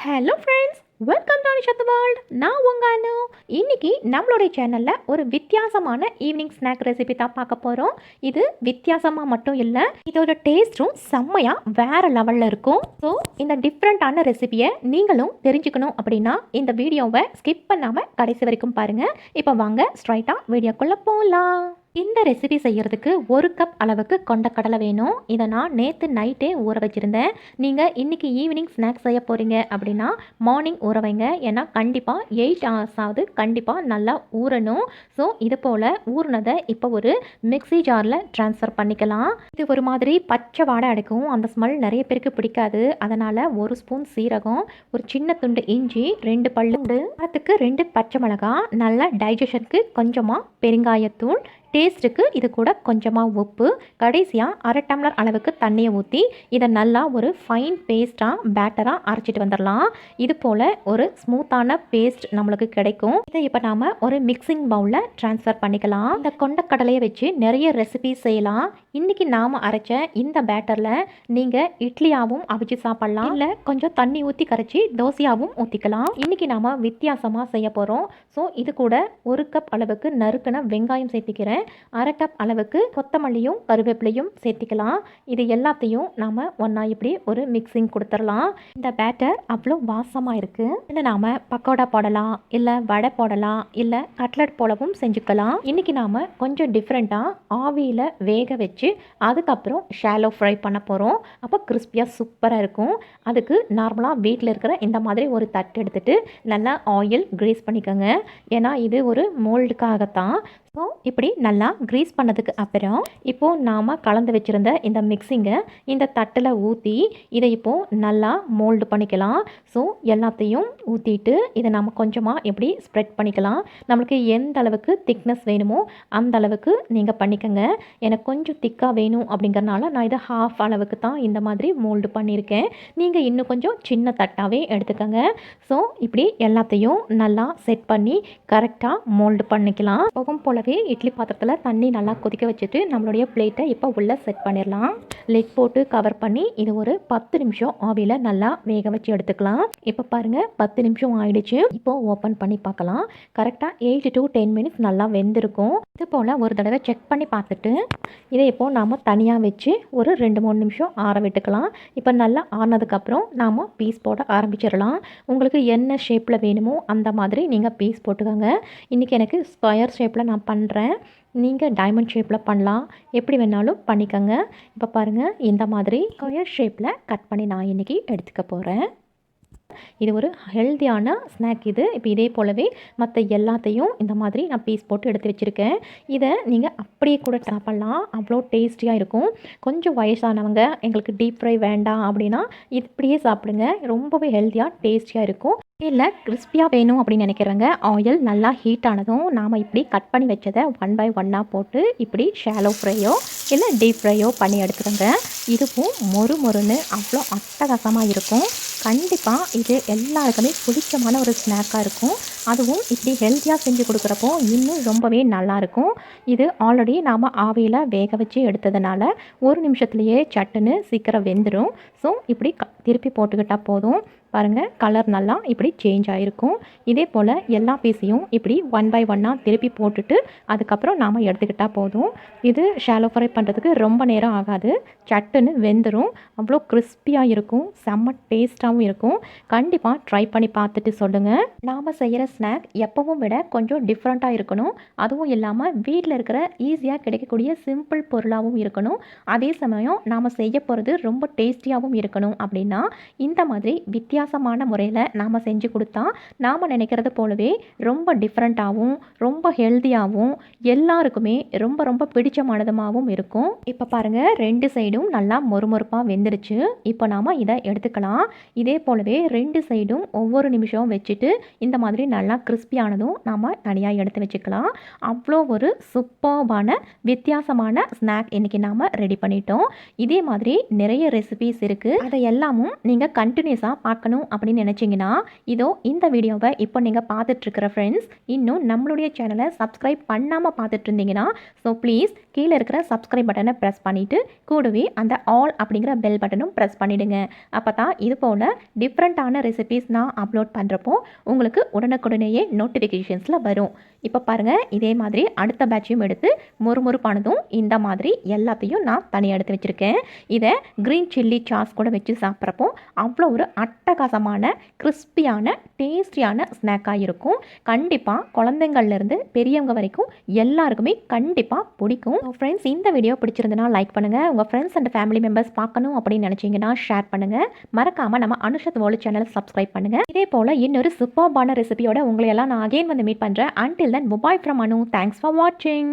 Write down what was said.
Hello friends, welcome to Anishath world. நான் உங்க அனு. இன்னைக்கு நம்மளுடைய சேனலில் ஒரு வித்தியாசமான ஈவினிங் ஸ்நாக் ரெசிபி தான் பார்க்க போகிறோம். இது வித்தியாசமாக மட்டும் இல்லை, இதோட டேஸ்ட்டும் செம்மையாக வேறு லெவலில் இருக்கும். ஸோ இந்த டிஃப்ரெண்ட்டான ரெசிபியை நீங்களும் தெரிஞ்சுக்கணும் அப்படின்னா இந்த வீடியோவை ஸ்கிப் பண்ணாமல் கடைசி வரைக்கும் பாருங்கள். இப்போ வாங்க ஸ்ட்ரைட்டாக வீடியோக்குள்ளே போகலாம். இந்த ரெசிபி செய்கிறதுக்கு 1 கப் அளவுக்கு கொண்டக்கடலை வேணும். இதை நான் நேற்று நைட்டே ஊற வச்சுருந்தேன். நீங்கள் இன்றைக்கி ஈவினிங் ஸ்நாக்ஸ் செய்ய போகிறீங்க அப்படின்னா மார்னிங் ஊற வைங்க. ஏன்னா கண்டிப்பாக 8 hours ஆகுது, கண்டிப்பாக நல்லா ஊறணும். ஸோ இது போல் ஊறினதை இப்போ ஒரு மிக்ஸி ஜாரில் ட்ரான்ஸ்ஃபர் பண்ணிக்கலாம். இது ஒரு மாதிரி பச்சை வாடை அடிக்கும், அந்த ஸ்மெல் நிறைய பேருக்கு பிடிக்காது. அதனால் 1 ஸ்பூன் சீரகம், ஒரு சின்ன துண்டு இஞ்சி, 2 பல்லு, அதுக்கு 2 பச்சை மிளகாய், நல்லா டைஜஷனுக்கு கொஞ்சமாக பெருங்காயத்தூள், டேஸ்ட்டுக்கு இது கூட கொஞ்சமாக உப்பு, கடைசியாக 1/2 டம்ளர் அளவுக்கு தண்ணியை ஊற்றி இதை நல்லா ஒரு ஃபைன் பேஸ்ட்டாக பேட்டராக அரைச்சிட்டு வந்துடலாம். இது போல் ஒரு ஸ்மூத்தான பேஸ்ட் நம்மளுக்கு கிடைக்கும். இதை இப்போ நாம் ஒரு மிக்சிங் பவுலில் ட்ரான்ஸ்ஃபர் பண்ணிக்கலாம். இந்த கொண்டக்கடலையை வச்சு நிறைய ரெசிபிஸ் செய்யலாம். இன்றைக்கி நாம் அரைச்ச இந்த பேட்டரில் நீங்கள் இட்லியாகவும் அவிச்சு சாப்பிட்லாம், இல்லை கொஞ்சம் தண்ணி ஊற்றி கரைச்சி தோசையாகவும் ஊற்றிக்கலாம். இன்றைக்கி நாம் வித்தியாசமாக செய்ய போகிறோம். ஸோ இது கூட 1 கப் அளவுக்கு நறுக்கின வெங்காயம் சேர்த்திக்கிறேன். 1/2 கப் அளவுக்கு கொத்தமல்லியும் கருவேப்பிலையும் சேர்த்திக்கலாம். இது எல்லாத்தையும் நாம் ஒன்றா இப்படி ஒரு மிக்சிங் கொடுத்துடலாம். இந்த பேட்டர் அவ்வளோ வாசமாக இருக்குது. இதில் நாம் பக்கோடா போடலாம், இல்லை வடை போடலாம், இல்லை கட்லட் போலவும் செஞ்சுக்கலாம். இன்றைக்கி நாம் கொஞ்சம் டிஃப்ரெண்ட்டாக ஆவியில் வேக வச்சு அதுக்கப்புறம் ஷாலோ ஃப்ரை பண்ண போகிறோம். அப்போ கிறிஸ்பியாக சூப்பராக இருக்கும். அதுக்கு நார்மலாக வீட்டில் இருக்கிற இந்த மாதிரி ஒரு தட்டு எடுத்துகிட்டு நல்லா ஆயில் க்ரீஸ் பண்ணிக்கோங்க. ஏன்னா இது ஒரு மோல்டுக்காகத்தான். ஸோ இப்படி நல்லா க்ரீஸ் பண்ணதுக்கு அப்புறம் இப்போது நாம் கலந்து வச்சுருந்த இந்த மிக்சிங்கை இந்த தட்டில் ஊற்றி இதை இப்போது நல்லா மோல்டு பண்ணிக்கலாம். ஸோ எல்லாத்தையும் ஊற்றிட்டு இதை நம்ம கொஞ்சமாக எப்படி ஸ்ப்ரெட் பண்ணிக்கலாம். நம்மளுக்கு எந்த அளவுக்கு திக்னஸ் வேணுமோ அந்த அளவுக்கு நீங்கள் பண்ணிக்கோங்க. எனக்கு கொஞ்சம் திக்காக வேணும் அப்படிங்கிறனால நான் இதை ஹாஃப் அளவுக்கு தான் இந்த மாதிரி மோல்டு பண்ணியிருக்கேன். நீங்கள் இன்னும் கொஞ்சம் சின்ன தட்டாகவே எடுத்துக்கோங்க. ஸோ இப்படி எல்லாத்தையும் நல்லா செட் பண்ணி கரெக்டாக மோல்டு பண்ணிக்கலாம். போகும் போலவே இட்லி பாத்திரத்தில் தண்ணி நல்லா கொதிக்க வச்சுட்டு நம்மளுடைய பிளேட்டை இப்போ உள்ளே செட் பண்ணிடலாம். லெக் போட்டு கவர் பண்ணி இது ஒரு 10 நிமிஷம் ஆவியில் நல்லா வேக வச்சு எடுத்துக்கலாம். இப்போ பாருங்கள் 10 நிமிஷம் ஆயிடுச்சு. இப்போ ஓப்பன் பண்ணி பார்க்கலாம். கரெக்டாக 8 to 10 மினிட்ஸ் நல்லா வெந்திருக்கும். இது போல் ஒரு தடவை செக் பண்ணி பார்த்துட்டு இதை இப்போது நாம் தனியாக வச்சு ஒரு 2-3 நிமிஷம் ஆற விட்டுக்கலாம். இப்போ நல்லா ஆறினதுக்கப்புறம் நாம் பீஸ் போட ஆரம்பிச்சிடலாம். உங்களுக்கு என்ன ஷேப்பில் வேணுமோ அந்த மாதிரி நீங்கள் பீஸ் போட்டுக்கோங்க. இன்றைக்கி எனக்கு ஸ்கொயர் ஷேப்பில் நான் பண்ணுறேன். நீங்கள் டைமண்ட் ஷேப்பில் பண்ணலாம், எப்படி வேணாலும் பண்ணிக்கோங்க. இப்போ பாருங்கள், இந்த மாதிரி ஸ்கொயர் ஷேப்பில் கட் பண்ணி நான் இன்றைக்கி எடுத்துக்க போகிறேன். இது ஒரு ஹெல்த்தியான ஸ்நாக். இது இப்போ இதே போலவே மற்ற எல்லாத்தையும் இந்த மாதிரி நான் பீஸ் போட்டு எடுத்து வச்சுருக்கேன். இதை நீங்கள் அப்படியே கூட சாப்பிட்லாம், அவ்வளோ டேஸ்டியாக இருக்கும். கொஞ்சம் வயசானவங்க எங்களுக்கு டீப் ஃப்ரை வேண்டாம் அப்படின்னா இப்படியே சாப்பிடுங்க, ரொம்பவே ஹெல்த்தியாக டேஸ்டியாக இருக்கும். இல்லை கிறிஸ்பியாக வேணும் அப்படின்னு நினைக்கிறவங்க ஆயில் நல்லா ஹீட் ஆனதும் நாம் இப்படி கட் பண்ணி வச்சதை 1 by 1 போட்டு இப்படி ஷாலோ ஃப்ரையோ இல்லை டீப் ஃப்ரையோ பண்ணி எடுத்துக்கோங்க. இதுவும் மொறு மொறுன்னு அவ்வளோ அட்டகாசமாக இருக்கும். கண்டிப்பாக இது எல்லாருக்குமே பிடிச்சமான ஒரு ஸ்நாக்காக இருக்கும். அதுவும் இப்படி ஹெல்த்தியாக செஞ்சு கொடுக்குறப்போ இன்னும் ரொம்பவே நல்லாயிருக்கும். இது ஆல்ரெடி நாம் ஆவியில் வேக வச்சு எடுத்ததுனால 1 நிமிஷத்துலேயே சட்டுன்னு சீக்கிரம் வெந்துடும். ஸோ இப்படி திருப்பி போட்டுக்கிட்டால் போதும். பாருங்கள், கலர் நல்லா இப்படி சேஞ்ச் ஆகிருக்கும். இதே போல் எல்லா பீஸையும் இப்படி 1 by 1 திருப்பி போட்டுட்டு அதுக்கப்புறம் நாம் எடுத்துக்கிட்டால் போதும். இது ஷாலோ ஃப்ரை பண்ணுறதுக்கு ரொம்ப நேரம் ஆகாது, சட்டுன்னு வெந்துடும். அவ்வளோ கிறிஸ்பியாக இருக்கும், செம்ம டேஸ்ட்டாகவும் இருக்கும். கண்டிப்பாக ட்ரை பண்ணி பார்த்துட்டு சொல்லுங்கள். நாம் செய்கிற ஸ்நாக் எப்பவும் விட கொஞ்சம் டிஃப்ரெண்ட்டாக இருக்கணும். அதுவும் இல்லாமல் வீட்டில் இருக்கிற ஈஸியாக கிடைக்கக்கூடிய சிம்பிள் பொருளாகவும் இருக்கணும். அதே சமயம் நாம் செய்ய போகிறது ரொம்ப டேஸ்டியாகவும் இருக்கணும். அப்படின்னா இந்த மாதிரி வித்தியாசமான முறையில் நாம் செஞ்சு கொடுத்தா நாம் நினைக்கிறது போலவே ரொம்ப டிஃப்ரெண்ட்டாகவும் ரொம்ப ஹெல்த்தியாகவும் எல்லாருக்குமே ரொம்ப ரொம்ப பிடிச்சமானதுமாகவும் இருக்கும். இப்போ பாருங்கள், 2 சைடும் நல்லா மொறுமொறுப்பாக வெந்துருச்சு. இப்போ நாம் இதை எடுத்துக்கலாம். இதே போலவே 2 சைடும் ஒவ்வொரு நிமிஷம் வச்சுட்டு இந்த மாதிரி நல்லா கிறிஸ்பியானதும் நாம் தனியாக எடுத்து வச்சுக்கலாம். அவ்வளோ ஒரு சூப்பர்பான வித்தியாசமான ஸ்நாக் இன்றைக்கி நாம் ரெடி பண்ணிட்டோம். இதே மாதிரி நிறைய ரெசிபீஸ் இருக்குது. அதை எல்லாமும் நீங்கள் கண்டினியூஸாக பார்க்கணும் பார்க்கணும் அப்படின்னு நினச்சிங்கன்னா இதோ இந்த வீடியோவை இப்போ நீங்கள் பார்த்துட்ருக்கிற ஃப்ரெண்ட்ஸ் இன்னும் நம்மளுடைய சேனலை சப்ஸ்கிரைப் பண்ணாமல் பார்த்துட்டு இருந்தீங்கன்னா ஸோ ப்ளீஸ் கீழே இருக்கிற சப்ஸ்கிரைப் பட்டனை ப்ரெஸ் பண்ணிவிட்டு கூடவே அந்த ஆல் அப்படிங்கிற பெல் பட்டனும் ப்ரெஸ் பண்ணிவிடுங்க. அப்போ தான் இது போல் டிஃப்ரெண்ட்டான ரெசிபீஸ் நான் அப்லோட் பண்ணுறப்போ உங்களுக்கு உடனுக்குடனேயே நோட்டிஃபிகேஷன்ஸில் வரும். இப்போ பாருங்கள், இதே மாதிரி அடுத்த பேட்சையும் எடுத்து மொறுமொறுப்பானதும் இந்த மாதிரி எல்லாத்தையும் நான் தனியாக எடுத்து வச்சுருக்கேன். இதை க்ரீன் சில்லி சாஸ் கூட வச்சு சாப்பிட்றப்போ அவ்வளோ ஒரு அட்டகாசமான கிறிஸ்பியான டேஸ்டியான ஸ்நாக்காக இருக்கும். கண்டிப்பாக குழந்தைங்கள்லேருந்து பெரியவங்க வரைக்கும் எல்லாருக்குமே கண்டிப்பாக பிடிக்கும். ஃப்ரெண்ட்ஸ், இந்த வீடியோ பிடிச்சிருந்தனா லைக் பண்ணுங்கள். உங்கள் ஃப்ரெண்ட்ஸ் அண்ட் ஃபேமிலி மெம்பர்ஸ் பார்க்கணும் அப்படின்னு நினச்சிங்கன்னா ஷேர் பண்ணுங்கள். மறக்காமல் நம்ம அனுஷத் வேர்ல்ட் சேனலை சப்ஸ்கிரைப் பண்ணுங்கள். இதே போல் இன்னொரு சூப்பர்பான ரெசிபியோட உங்களை எல்லாம் நான் அகைன் வந்து மீட் பண்ணுறேன். Until then, bye from Anu. Thanks for watching.